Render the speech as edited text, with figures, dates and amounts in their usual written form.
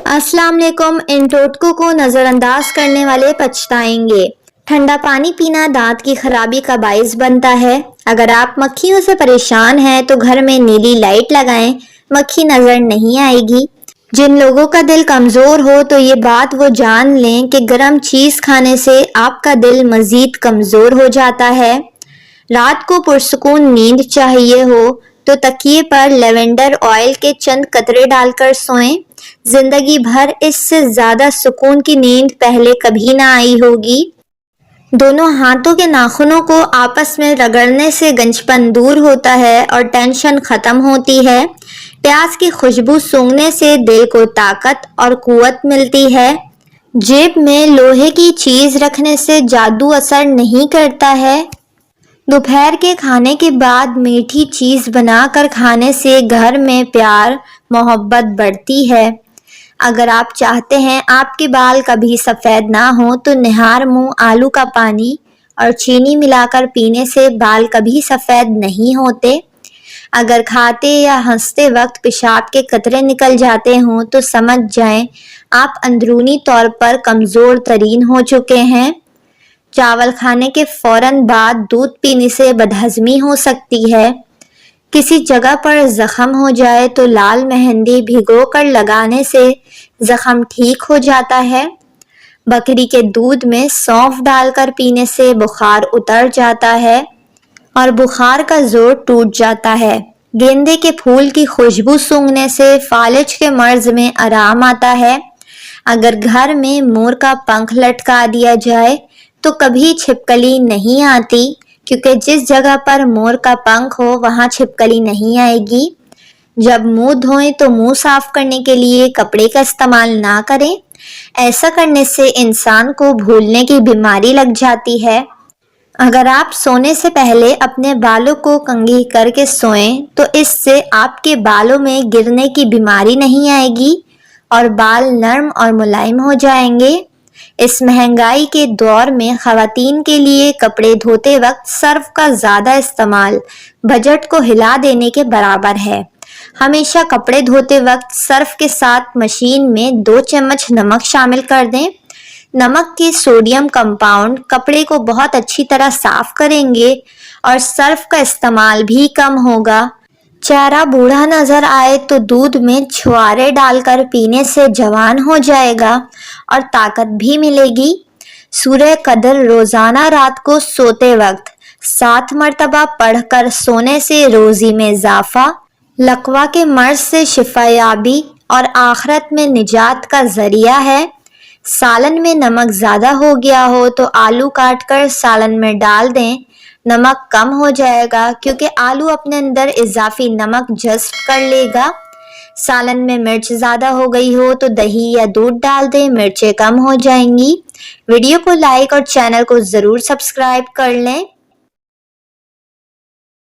अस्सलाम वालेकुम। इन टोटकों को नज़रअंदाज करने वाले पछताएंगे। ठंडा पानी पीना दांत की खराबी का बाइस बनता है। अगर आप मक्खियों से परेशान हैं तो घर में नीली लाइट लगाएं, मक्खी नजर नहीं आएगी। जिन लोगों का दिल कमजोर हो तो ये बात वो जान लें कि गर्म चीज खाने से आपका दिल मजीद कमजोर हो जाता है। रात को पुरसुकून नींद चाहिए हो तो तकिए पर लेवेंडर ऑयल के चंद कतरे डालकर सोएं। जिंदगी भर इससे ज्यादा सुकून की नींद पहले कभी ना आई होगी। दोनों हाथों के नाखूनों को आपस में रगड़ने से गंजपन दूर होता है और टेंशन खत्म होती है। प्याज की खुशबू सूंघने से दिल को ताकत और कुव्वत मिलती है। जेब में लोहे की चीज रखने से जादू असर नहीं करता है। दोपहर के खाने के बाद मीठी चीज बनाकर खाने से घर में प्यार मोहब्बत बढ़ती है। अगर आप चाहते हैं आपके बाल कभी सफ़ेद ना हो तो निहार मुंह आलू का पानी और चीनी मिलाकर पीने से बाल कभी सफ़ेद नहीं होते। अगर खाते या हंसते वक्त पेशाब के कतरे निकल जाते हों तो समझ जाएं आप अंदरूनी तौर पर कमज़ोर तरीन हो चुके हैं। चावल खाने के फौरन बाद दूध पीने से बदहज़मी हो सकती है। किसी जगह पर जख्म हो जाए तो लाल मेहंदी भिगोकर लगाने से जख्म ठीक हो जाता है। बकरी के दूध में सौंफ डालकर पीने से बुखार उतर जाता है और बुखार का जोर टूट जाता है। गेंदे के फूल की खुशबू सूंघने से फालिज के मर्ज में आराम आता है। अगर घर में मोर का पंख लटका दिया जाए तो कभी छिपकली नहीं आती, क्योंकि जिस जगह पर मोर का पंख हो वहां छिपकली नहीं आएगी। जब मुंह धोएं तो मुंह साफ करने के लिए कपड़े का इस्तेमाल ना करें। ऐसा करने से इंसान को भूलने की बीमारी लग जाती है। अगर आप सोने से पहले अपने बालों को कंघी करके सोएं तो इससे आपके बालों में गिरने की बीमारी नहीं आएगी और बाल नरम और मुलायम हो जाएंगे। इस महंगाई के दौर में खवातीन के लिए कपड़े धोते वक्त सर्फ का ज़्यादा इस्तेमाल बजट को हिला देने के बराबर है। हमेशा कपड़े धोते वक्त सर्फ के साथ मशीन में 2 चम्मच नमक शामिल कर दें। नमक के सोडियम कंपाउंड कपड़े को बहुत अच्छी तरह साफ करेंगे और सर्फ का इस्तेमाल भी कम होगा। चेहरा बूढ़ा नजर आए तो दूध में छुआरे डालकर पीने से जवान हो जाएगा और ताकत भी मिलेगी। सूरह कदर रोजाना रात को सोते वक्त 7 मरतबा पढ़कर सोने से रोजी में इजाफा, लकवा के मर्ज से शिफायाबी और आखिरत में निजात का जरिया है। सालन में नमक ज़्यादा हो गया हो तो आलू काटकर सालन में डाल दें, नमक कम हो जाएगा क्योंकि आलू अपने अंदर इजाफी नमक जज़्ब कर लेगा। सालन में मिर्च ज़्यादा हो गई हो तो दही या दूध डाल दें, मिर्चें कम हो जाएंगी। वीडियो को लाइक और चैनल को ज़रूर सब्सक्राइब कर लें।